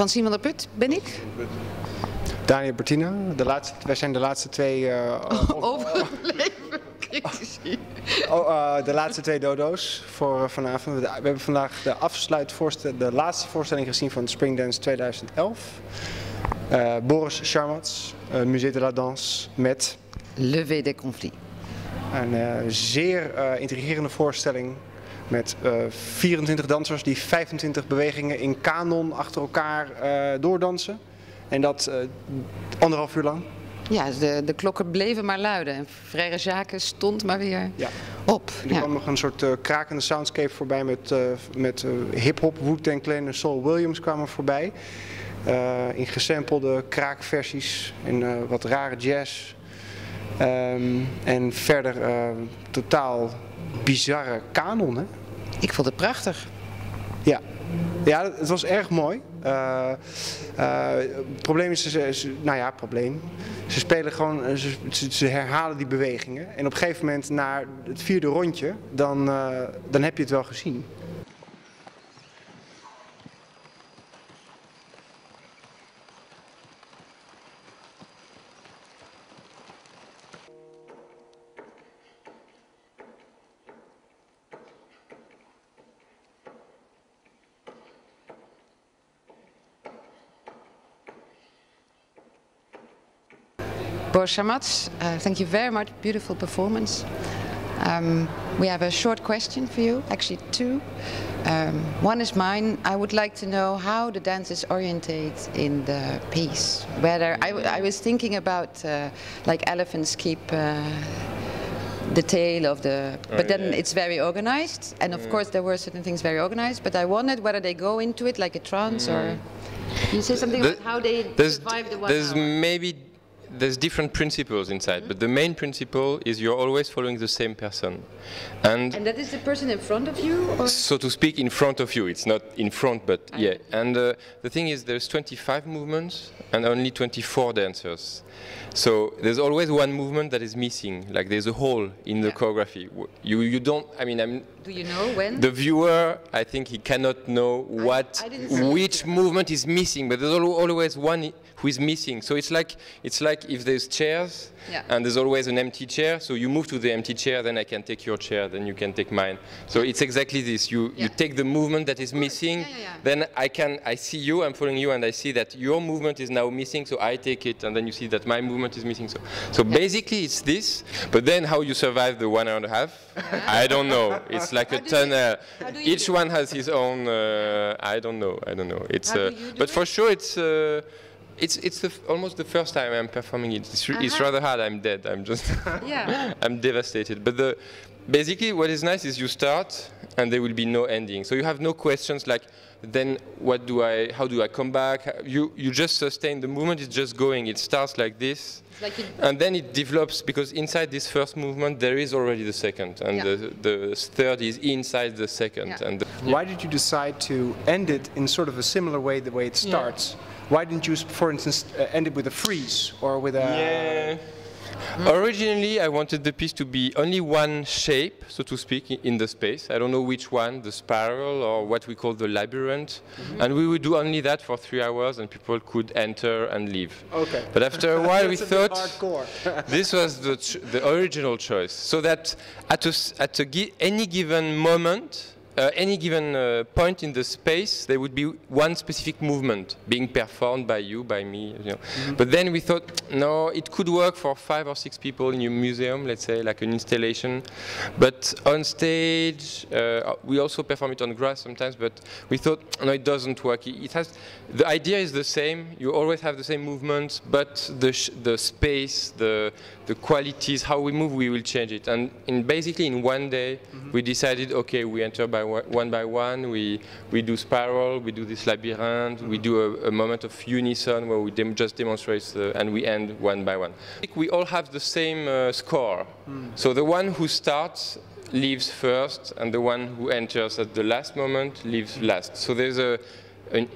Fransien van der Putt ben ik. Daniël Bertina. Wij zijn de laatste twee... Overleven critici. De laatste twee dodo's voor vanavond. We hebben vandaag de laatste voorstelling gezien van Springdance 2011. Boris Charmatz, Musée de la Danse met... Levée des Conflits. Een zeer intrigerende voorstelling met 24 dansers die 25 bewegingen in kanon achter elkaar doordansen. En dat 1,5 uur lang. Ja, de klokken bleven maar luiden en Frère Jacques stond maar weer op. Er kwam nog een soort krakende soundscape voorbij met hip-hop, Wu-Tang Clan en Saul Williams kwamen voorbij. In gesampelde kraakversies en wat rare jazz. En verder totaal bizarre kanon, hè? Ik vond het prachtig. Ja, het was erg mooi. Het probleem is, probleem. Ze spelen gewoon, ze herhalen die bewegingen. En op een gegeven moment, na het 4e rondje, dan heb je het wel gezien. Boris Charmatz, thank you very much. Beautiful performance. We have a short question for you, actually two. One is mine. I would like to know how the dance is oriented in the piece. Whether I was thinking about like elephants keep the tail of the, but then it's very organized, and of course there were certain things very organized. But I wondered whether they go into it like a trance or. You say something about how they survive the 1 hour. There's different principles inside, but the main principle is you're always following the same person. And that is the person in front of you? Or? So to speak, in front of you. It's not in front, but yeah. And the thing is, there's 25 movements and only 24 dancers. So there's always one movement that is missing, like there's a hole in the choreography. You don't, do you know when? The viewer, I think he cannot know which movement is missing, but there's always one who is missing. So it's like if there's chairs and there's always an empty chair, so you move to the empty chair, then I can take your chair, then you can take mine. So it's exactly this. You take the movement that is missing, then I see you, I'm following you, and I see that your movement is now missing, so I take it, and then you see that my movement is missing. So basically it's this, but then how you survive the 1.5 hours, I don't know. It's like a tunnel. Each one has his own, I don't know. It's, but for sure it's almost the first time I'm performing it. It's rather hard. I'm dead. I'm just, I'm devastated. But basically, what is nice is you start, and there will be no ending. So you have no questions like, then how do I come back? You just sustain the movement. It's just going. It starts like this, and then it develops because inside this first movement there is already the second, and the third is inside the second. And why did you decide to end it in sort of a similar way, the way it starts? Why didn't you, for instance, end it with a freeze or with a... Originally, I wanted the piece to be only one shape, so to speak, in the space. I don't know which one, the spiral or what we call the labyrinth. And we would do only that for 3 hours, and people could enter and leave. Okay. But after a while, we thought hardcore. This was the original choice, so that at any given moment, any given point in the space, there would be one specific movement being performed by you, by me. You know. But then we thought, no, it could work for 5 or 6 people in your museum, let's say, like an installation. But on stage, we also perform it on grass sometimes. But we thought, no, it doesn't work. The idea is the same. You always have the same movements, but the space, the qualities, how we move, we will change it. And basically in one day, we decided, okay, we enter one by one, we do spiral, we do this labyrinth, we do a moment of unison where we just demonstrate, and we end one by one. We all have the same score. So the one who starts leaves first, and the one who enters at the last moment leaves last. So there's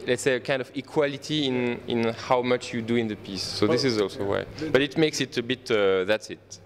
let's say a kind of equality in how much you do in the piece. So this is also why. But it makes it a bit, that's it.